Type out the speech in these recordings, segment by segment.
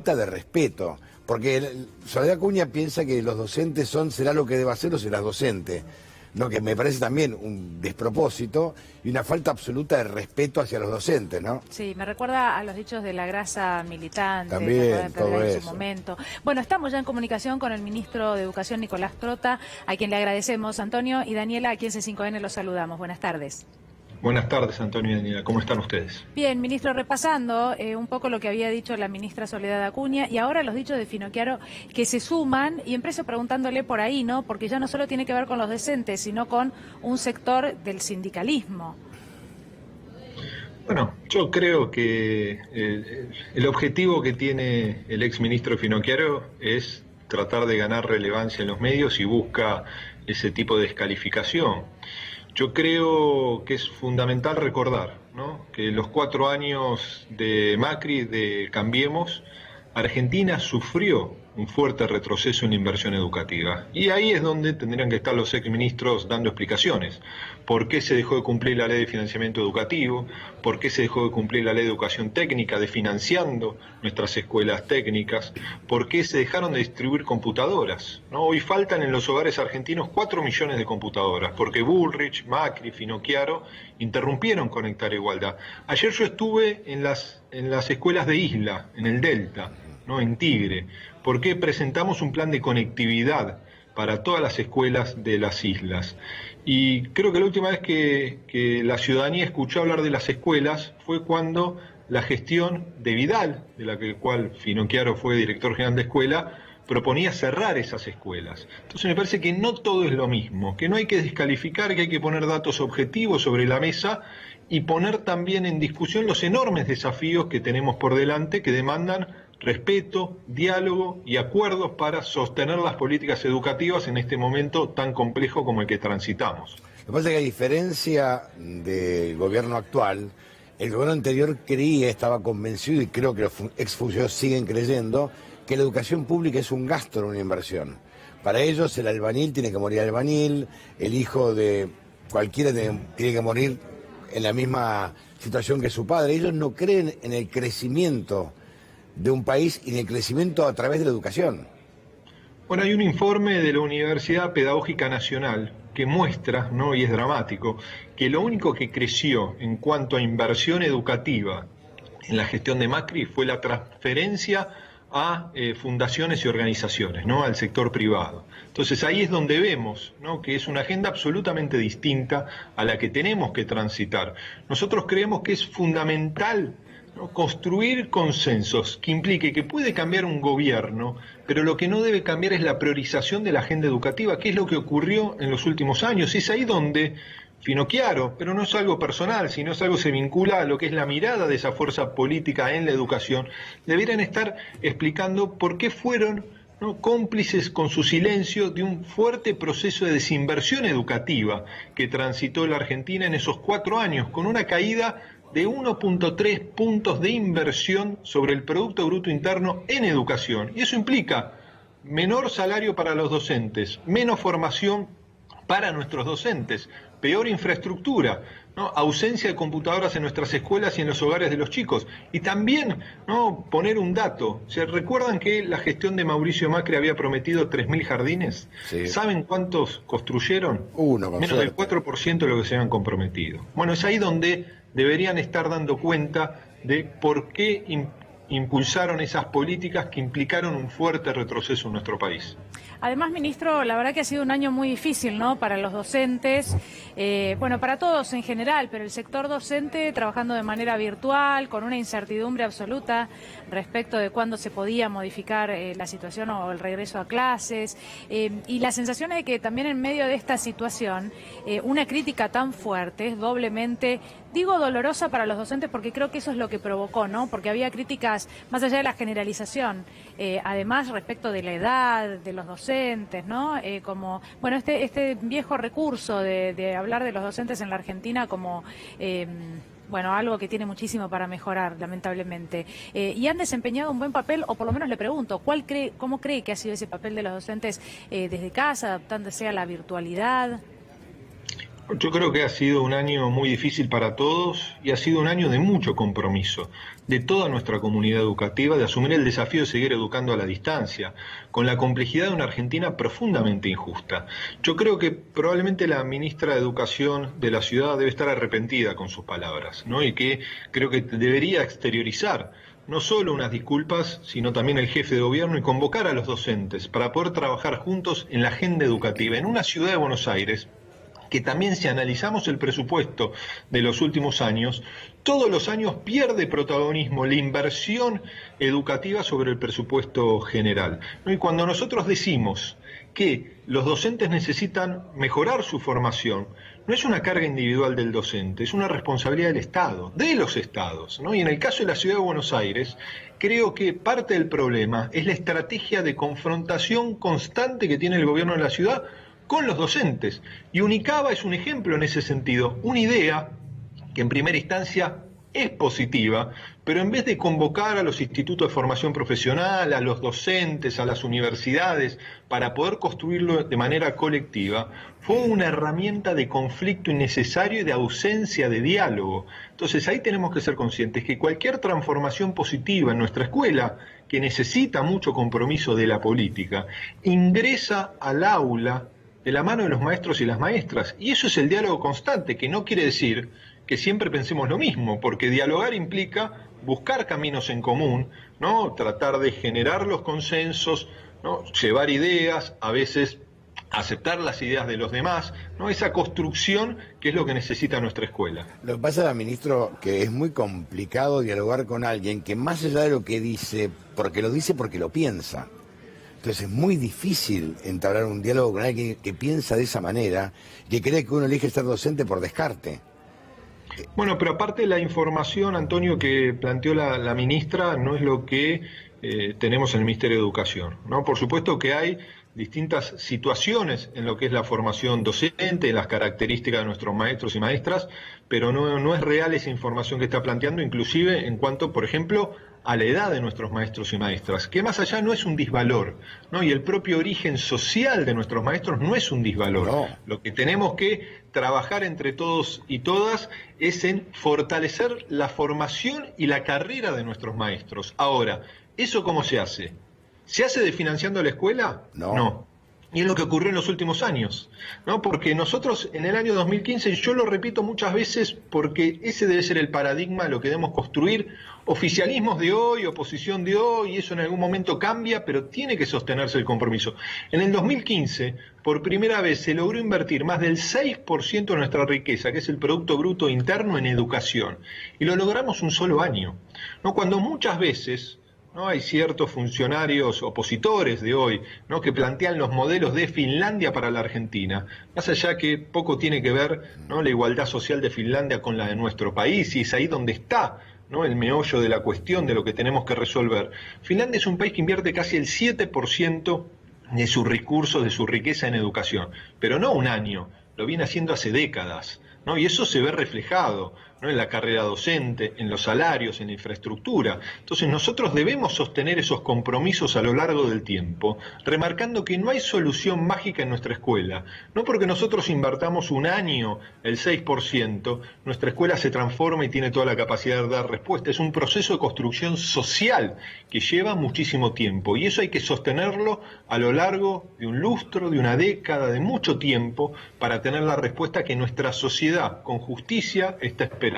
de respeto, porque Soledad Acuña piensa que los docentes será lo que deba hacer o será docente, lo que me parece también un despropósito y una falta absoluta de respeto hacia los docentes, ¿no? Sí, me recuerda a los dichos de la grasa militante, también, todo en eso. su momento. Bueno, estamos ya en comunicación con el ministro de Educación, Nicolás Trota, a quien le agradecemos. Antonio y Daniela, aquí en C5N los saludamos. Buenas tardes. Buenas tardes, Antonio y Daniela. ¿Cómo están ustedes? Bien, ministro, repasando un poco lo que había dicho la ministra Soledad Acuña y ahora los dichos de Finocchiaro que se suman, y empiezo preguntándole por ahí, ¿no? Porque ya no solo tiene que ver con los docentes, sino con un sector del sindicalismo. Bueno, yo creo que el objetivo que tiene el exministro Finocchiaro es tratar de ganar relevancia en los medios y busca ese tipo de descalificación. Yo creo que es fundamental recordar, ¿no?, que los 4 años de Macri, de Cambiemos, Argentina sufrió un fuerte retroceso en la inversión educativa. Y ahí es donde tendrían que estar los exministros dando explicaciones. ¿Por qué se dejó de cumplir la ley de financiamiento educativo? ¿Por qué se dejó de cumplir la ley de educación técnica, desfinanciando nuestras escuelas técnicas? ¿Por qué se dejaron de distribuir computadoras? ¿No? Hoy faltan en los hogares argentinos 4 millones de computadoras, porque Bullrich, Macri, Finocchiaro interrumpieron Conectar Igualdad. Ayer yo estuve en las escuelas de Isla, en el Delta, ¿no?, en Tigre, porque presentamos un plan de conectividad para todas las escuelas de las islas. Y creo que la última vez que la ciudadanía escuchó hablar de las escuelas fue cuando la gestión de Vidal, de la cual Finocchiaro fue director general de escuela, proponía cerrar esas escuelas. Entonces me parece que no todo es lo mismo, que no hay que descalificar, que hay que poner datos objetivos sobre la mesa y poner también en discusión los enormes desafíos que tenemos por delante, que demandan respeto, diálogo y acuerdos para sostener las políticas educativas en este momento tan complejo como el que transitamos. Lo que pasa es que a diferencia del gobierno actual, el gobierno anterior estaba convencido, y creo que los exfuncionarios siguen creyendo, que la educación pública es un gasto, no una inversión. Para ellos el albañil tiene que morir albañil, el hijo de cualquiera tiene que morir en la misma situación que su padre. Ellos no creen en el crecimiento de un país y en el crecimiento a través de la educación. Bueno, hay un informe de la Universidad Pedagógica Nacional que muestra, ¿no?, y es dramático, que lo único que creció en cuanto a inversión educativa en la gestión de Macri fue la transferencia a fundaciones y organizaciones, ¿no?, al sector privado. Entonces ahí es donde vemos, ¿no?, que es una agenda absolutamente distinta a la que tenemos que transitar. Nosotros creemos que es fundamental, ¿no?, construir consensos que implique que puede cambiar un gobierno, pero lo que no debe cambiar es la priorización de la agenda educativa, que es lo que ocurrió en los últimos años. Es ahí donde Finocchiaro, pero no es algo personal, sino es algo que se vincula a lo que es la mirada de esa fuerza política en la educación, deberían estar explicando por qué fueron, ¿no?, cómplices con su silencio de un fuerte proceso de desinversión educativa que transitó la Argentina en esos 4 años, con una caída de 1.3 puntos de inversión sobre el Producto Bruto Interno en educación. Y eso implica menor salario para los docentes, menos formación para nuestros docentes, peor infraestructura, ¿no?, ausencia de computadoras en nuestras escuelas y en los hogares de los chicos. Y también, ¿no?, poner un dato. ¿Se recuerdan que la gestión de Mauricio Macri había prometido 3.000 jardines? Sí. ¿Saben cuántos construyeron? Menos del 4% de lo que se habían comprometido. Bueno, es ahí donde deberían estar dando cuenta de por qué impulsaron esas políticas que implicaron un fuerte retroceso en nuestro país. Además, ministro, la verdad que ha sido un año muy difícil, ¿no?, para los docentes, bueno, para todos en general, pero el sector docente trabajando de manera virtual, con una incertidumbre absoluta respecto de cuándo se podía modificar la situación o el regreso a clases, y la sensación es de que también en medio de esta situación, una crítica tan fuerte es doblemente, digo, dolorosa para los docentes, porque creo que eso es lo que provocó, ¿no?, porque había críticas más allá de la generalización, además respecto de la edad de los docentes, ¿no? Como, bueno, este viejo recurso de hablar de los docentes en la Argentina como, bueno, algo que tiene muchísimo para mejorar, lamentablemente. Y han desempeñado un buen papel, o por lo menos le pregunto, ¿cómo cree que ha sido ese papel de los docentes desde casa, adaptándose a la virtualidad? Yo creo que ha sido un año muy difícil para todos y ha sido un año de mucho compromiso de toda nuestra comunidad educativa de asumir el desafío de seguir educando a la distancia, con la complejidad de una Argentina profundamente injusta. Yo creo que probablemente la ministra de Educación de la ciudad debe estar arrepentida con sus palabras, ¿no? Y que creo que debería exteriorizar no solo unas disculpas, sino también el jefe de gobierno y convocar a los docentes para poder trabajar juntos en la agenda educativa en una ciudad de Buenos Aires que también, si analizamos el presupuesto de los últimos años, todos los años pierde protagonismo la inversión educativa sobre el presupuesto general, ¿no? Y cuando nosotros decimos que los docentes necesitan mejorar su formación, no es una carga individual del docente, es una responsabilidad del Estado, de los estados, ¿no? Y en el caso de la Ciudad de Buenos Aires, creo que parte del problema es la estrategia de confrontación constante que tiene el gobierno de la ciudad con los docentes. Y Unicaba es un ejemplo en ese sentido, una idea que en primera instancia es positiva, pero en vez de convocar a los institutos de formación profesional, a los docentes, a las universidades, para poder construirlo de manera colectiva, fue una herramienta de conflicto innecesario y de ausencia de diálogo. Entonces ahí tenemos que ser conscientes que cualquier transformación positiva en nuestra escuela, que necesita mucho compromiso de la política, ingresa al aula de la mano de los maestros y las maestras. Y eso es el diálogo constante, que no quiere decir que siempre pensemos lo mismo, porque dialogar implica buscar caminos en común, ¿no? Tratar de generar los consensos, ¿no? Llevar ideas, a veces aceptar las ideas de los demás, ¿no? Esa construcción que es lo que necesita nuestra escuela. Lo que pasa, ministro, que es muy complicado dialogar con alguien que más allá de lo que dice porque lo piensa. Entonces es muy difícil entablar un diálogo con alguien que piensa de esa manera, que cree que uno elige ser docente por descarte. Bueno, pero aparte la información, Antonio, que planteó la ministra no es lo que tenemos en el Ministerio de Educación, ¿no? Por supuesto que hay distintas situaciones en lo que es la formación docente, en las características de nuestros maestros y maestras, pero no es real esa información que está planteando, inclusive en cuanto, por ejemplo, a la edad de nuestros maestros y maestras, que más allá no es un disvalor, ¿no? Y el propio origen social de nuestros maestros no es un disvalor. No. Lo que tenemos que trabajar entre todos y todas es en fortalecer la formación y la carrera de nuestros maestros. Ahora, ¿eso cómo se hace? ¿Se hace desfinanciando la escuela? No. Y es lo que ocurrió en los últimos años, ¿no? Porque nosotros en el año 2015, yo lo repito muchas veces porque ese debe ser el paradigma de lo que debemos construir, oficialismos de hoy, oposición de hoy, y eso en algún momento cambia, pero tiene que sostenerse el compromiso. En el 2015, por primera vez se logró invertir más del 6% de nuestra riqueza, que es el Producto Bruto Interno, en educación, y lo logramos un solo año, ¿no? Cuando muchas veces, ¿no?, hay ciertos funcionarios opositores de hoy, ¿no?, que plantean los modelos de Finlandia para la Argentina, más allá que poco tiene que ver, ¿no?, la igualdad social de Finlandia con la de nuestro país, y es ahí donde está, ¿no?, el meollo de la cuestión de lo que tenemos que resolver. Finlandia es un país que invierte casi el 7% de sus recursos, de su riqueza en educación, pero no un año, lo viene haciendo hace décadas, ¿no? Y eso se ve reflejado, ¿no?, en la carrera docente, en los salarios, en la infraestructura. Entonces nosotros debemos sostener esos compromisos a lo largo del tiempo, remarcando que no hay solución mágica en nuestra escuela. No porque nosotros invertamos un año el 6%, nuestra escuela se transforma y tiene toda la capacidad de dar respuesta. Es un proceso de construcción social que lleva muchísimo tiempo, y eso hay que sostenerlo a lo largo de un lustro, de una década, de mucho tiempo, para tener la respuesta que nuestra sociedad con justicia está esperando.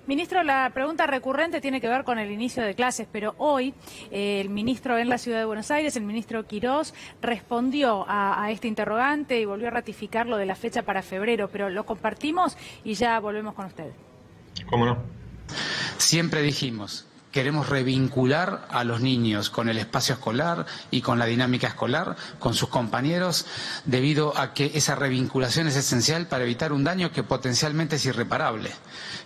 Ministro, la pregunta recurrente tiene que ver con el inicio de clases, pero hoy el ministro en la Ciudad de Buenos Aires, el ministro Quirós, respondió a este interrogante y volvió a ratificar lo de la fecha para febrero, pero lo compartimos y ya volvemos con usted. ¿Cómo no? Siempre dijimos, queremos revincular a los niños con el espacio escolar y con la dinámica escolar, con sus compañeros, debido a que esa revinculación es esencial para evitar un daño que potencialmente es irreparable.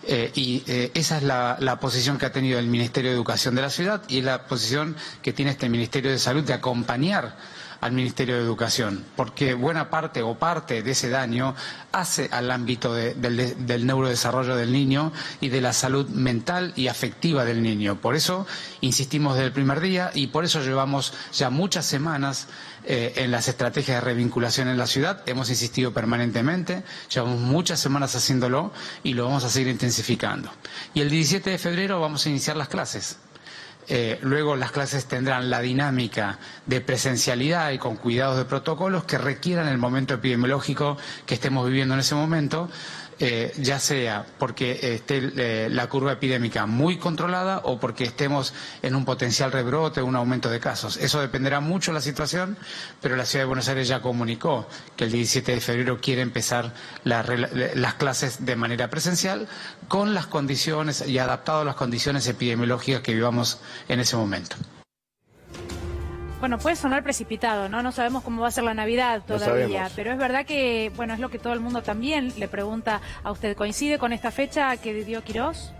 Esa es la posición que ha tenido el Ministerio de Educación de la ciudad y es la posición que tiene este Ministerio de Salud de acompañar al Ministerio de Educación, porque buena parte o parte de ese daño hace al ámbito del neurodesarrollo del niño y de la salud mental y afectiva del niño. Por eso insistimos desde el primer día y por eso llevamos ya muchas semanas en las estrategias de revinculación en la ciudad. Hemos insistido permanentemente, llevamos muchas semanas haciéndolo y lo vamos a seguir intensificando. Y el 17 de febrero vamos a iniciar las clases. Luego las clases tendrán la dinámica de presencialidad y con cuidados de protocolos que requieran el momento epidemiológico que estemos viviendo en ese momento, ya sea porque esté la curva epidémica muy controlada o porque estemos en un potencial rebrote o un aumento de casos. Eso dependerá mucho de la situación, pero la Ciudad de Buenos Aires ya comunicó que el 17 de febrero quiere empezar las clases de manera presencial con las condiciones y adaptado a las condiciones epidemiológicas que vivamos en ese momento. Bueno, puede sonar precipitado, ¿no? No sabemos cómo va a ser la Navidad todavía, pero es verdad que, bueno, es lo que todo el mundo también le pregunta a usted. ¿Coincide con esta fecha que dio Quirós?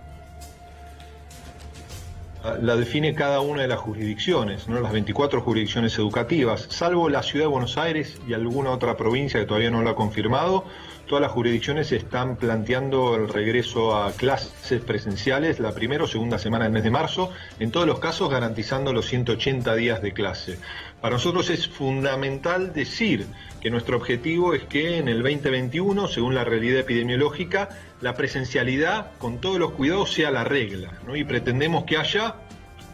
La define cada una de las jurisdicciones, ¿no? Las 24 jurisdicciones educativas, salvo la Ciudad de Buenos Aires y alguna otra provincia que todavía no lo ha confirmado. Todas las jurisdicciones están planteando el regreso a clases presenciales la primera o segunda semana del mes de marzo, en todos los casos garantizando los 180 días de clase. Para nosotros es fundamental decir que nuestro objetivo es que en el 2021, según la realidad epidemiológica, la presencialidad con todos los cuidados sea la regla, ¿no? Y pretendemos que haya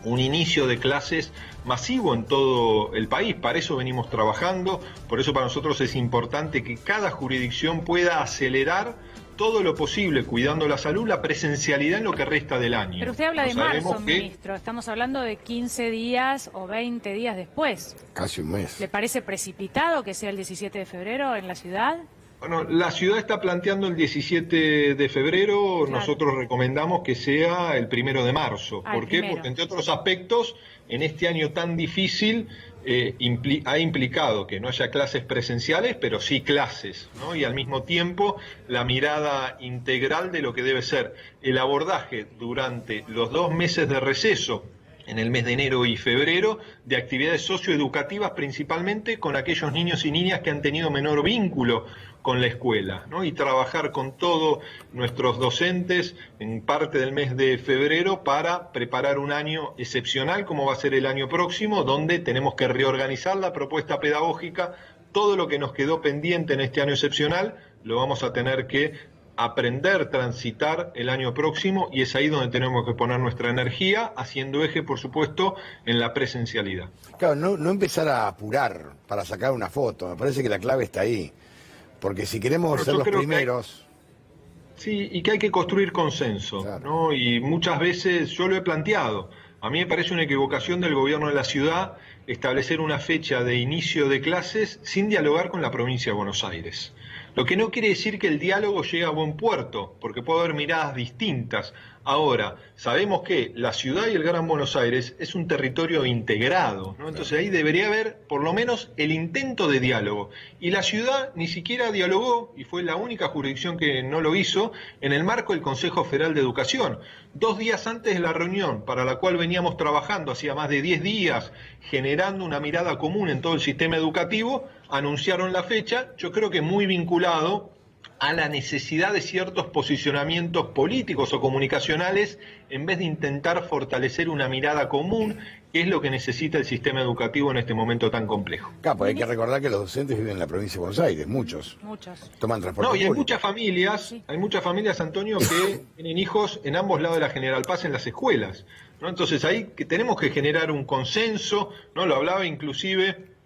un inicio de clases masivo en todo el país. Para eso venimos trabajando, por eso para nosotros es importante que cada jurisdicción pueda acelerar todo lo posible, cuidando la salud, la presencialidad en lo que resta del año. Pero usted habla de marzo, ministro, estamos hablando de 15 días o 20 días después. Casi un mes. ¿Le parece precipitado que sea el 17 de febrero en la ciudad? Bueno, la ciudad está planteando el 17 de febrero, claro. Nosotros recomendamos que sea el 1 de marzo. ¿Por qué? Porque entre otros aspectos, en este año tan difícil ha implicado que no haya clases presenciales, pero sí clases, ¿no? Y al mismo tiempo la mirada integral de lo que debe ser el abordaje durante los 2 meses de receso, en el mes de enero y febrero, de actividades socioeducativas principalmente con aquellos niños y niñas que han tenido menor vínculo con la escuela, ¿no? Y trabajar con todos nuestros docentes en parte del mes de febrero para preparar un año excepcional como va a ser el año próximo, donde tenemos que reorganizar la propuesta pedagógica. Todo lo que nos quedó pendiente en este año excepcional lo vamos a tener que aprender, transitar el año próximo, y es ahí donde tenemos que poner nuestra energía, haciendo eje, por supuesto, en la presencialidad. Claro, no empezar a apurar para sacar una foto, me parece que la clave está ahí, porque si queremos ser los primeros... Sí, y que hay que construir consenso, claro, ¿no? Y muchas veces yo lo he planteado. A mí me parece una equivocación del gobierno de la ciudad establecer una fecha de inicio de clases sin dialogar con la provincia de Buenos Aires. Lo que no quiere decir que el diálogo llegue a buen puerto, porque puede haber miradas distintas. Ahora, sabemos que la ciudad y el Gran Buenos Aires es un territorio integrado, ¿no? Entonces ahí debería haber por lo menos el intento de diálogo. Y la ciudad ni siquiera dialogó, y fue la única jurisdicción que no lo hizo, en el marco del Consejo Federal de Educación. 2 días antes de la reunión, para la cual veníamos trabajando hacía más de 10 días, generando una mirada común en todo el sistema educativo, anunciaron la fecha, yo creo que muy vinculado a la necesidad de ciertos posicionamientos políticos o comunicacionales, en vez de intentar fortalecer una mirada común, que es lo que necesita el sistema educativo en este momento tan complejo. Claro, hay que recordar que los docentes viven en la provincia de Buenos Aires, muchos. Toman transporte público. No, y hay muchas familias, Antonio, que tienen hijos en ambos lados de la General Paz en las escuelas, ¿no? Entonces ahí que tenemos que generar un consenso, ¿no? Lo hablaba inclusive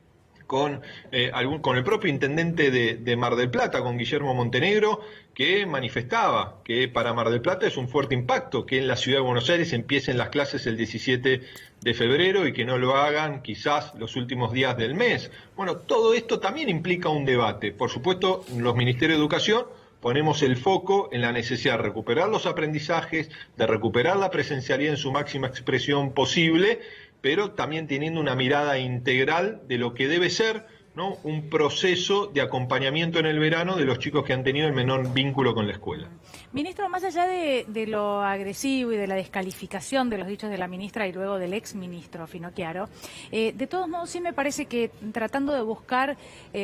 con el propio intendente de Mar del Plata, con Guillermo Montenegro, que manifestaba que para Mar del Plata es un fuerte impacto que en la ciudad de Buenos Aires empiecen las clases el 17 de febrero y que no lo hagan quizás los últimos días del mes. Bueno, todo esto también implica un debate. Por supuesto, los Ministerios de Educación ponemos el foco en la necesidad de recuperar los aprendizajes, de recuperar la presencialidad en su máxima expresión posible, pero también teniendo una mirada integral de lo que debe ser ¿no?, un proceso de acompañamiento en el verano de los chicos que han tenido el menor vínculo con la escuela. Ministro, más allá de lo agresivo y de la descalificación de los dichos de la ministra y luego del exministro Finocchiaro, de todos modos sí me parece que tratando de buscar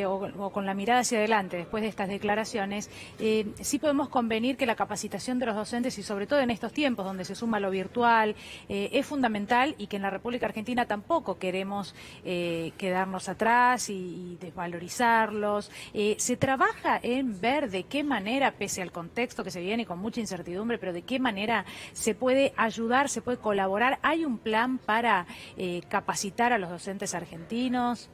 o con la mirada hacia adelante después de estas declaraciones, sí podemos convenir que la capacitación de los docentes y sobre todo en estos tiempos donde se suma lo virtual es fundamental y que en la República Argentina tampoco queremos quedarnos atrás y desvalorizarlos. Se trabaja en ver de qué manera, pese al contexto que se viene con mucha incertidumbre, pero de qué manera se puede ayudar, se puede colaborar. ¿Hay un plan para capacitar a los docentes argentinos?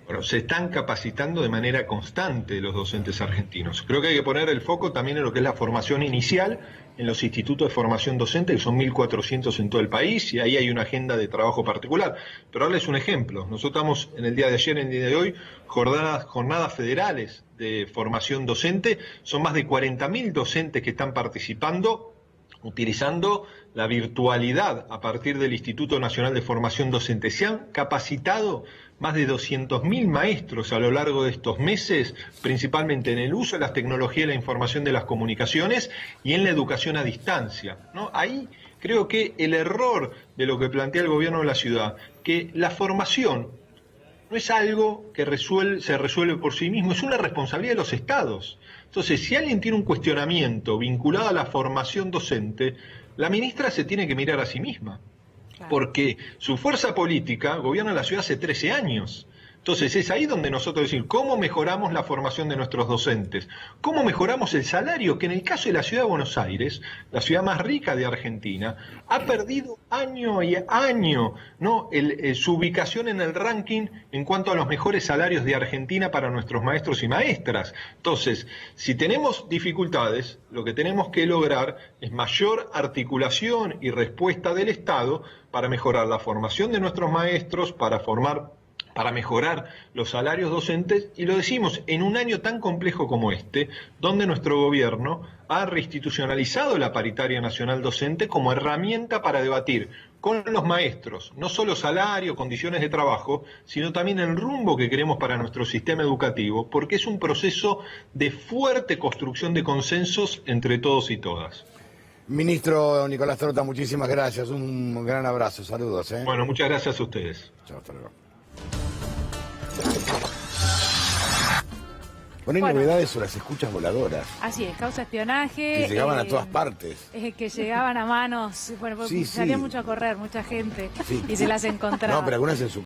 Bueno, se están capacitando de manera constante los docentes argentinos. Creo que hay que poner el foco también en lo que es la formación inicial en los institutos de formación docente, que son 1.400 en todo el país, y ahí hay una agenda de trabajo particular. Pero darles un ejemplo. Nosotros estamos en el día de ayer, en el día de hoy, jornadas federales de formación docente. Son más de 40.000 docentes que están participando, utilizando la virtualidad a partir del Instituto Nacional de Formación Docente. Se han capacitado más de 200.000 maestros a lo largo de estos meses, principalmente en el uso de las tecnologías de la información de las comunicaciones y en la educación a distancia, ¿no? Ahí creo que el error de lo que plantea el gobierno de la ciudad, que la formación no es algo que se resuelve por sí mismo, es una responsabilidad de los estados. Entonces, si alguien tiene un cuestionamiento vinculado a la formación docente, la ministra se tiene que mirar a sí misma. Claro. Porque su fuerza política gobierna la ciudad hace 13 años. Entonces es ahí donde nosotros decimos, ¿cómo mejoramos la formación de nuestros docentes? ¿Cómo mejoramos el salario? Que en el caso de la ciudad de Buenos Aires, la ciudad más rica de Argentina, ha perdido año y año, ¿no?, su ubicación en el ranking en cuanto a los mejores salarios de Argentina para nuestros maestros y maestras. Entonces, si tenemos dificultades, lo que tenemos que lograr es mayor articulación y respuesta del Estado para mejorar la formación de nuestros maestros, para mejorar los salarios docentes, y lo decimos en un año tan complejo como este, donde nuestro gobierno ha reinstitucionalizado la paritaria nacional docente como herramienta para debatir con los maestros, no solo salario, condiciones de trabajo, sino también el rumbo que queremos para nuestro sistema educativo, porque es un proceso de fuerte construcción de consensos entre todos y todas. Ministro Nicolás Trota, muchísimas gracias, un gran abrazo, saludos. Bueno, muchas gracias a ustedes. Chao, hasta luego. Bueno, hay novedades sobre las escuchas voladoras. Así es, causa espionaje. Que llegaban a todas partes. Que llegaban a manos. Bueno, sí, salía sí. mucho a correr, mucha gente, Sí. y se las encontraba. No, pero algunas en su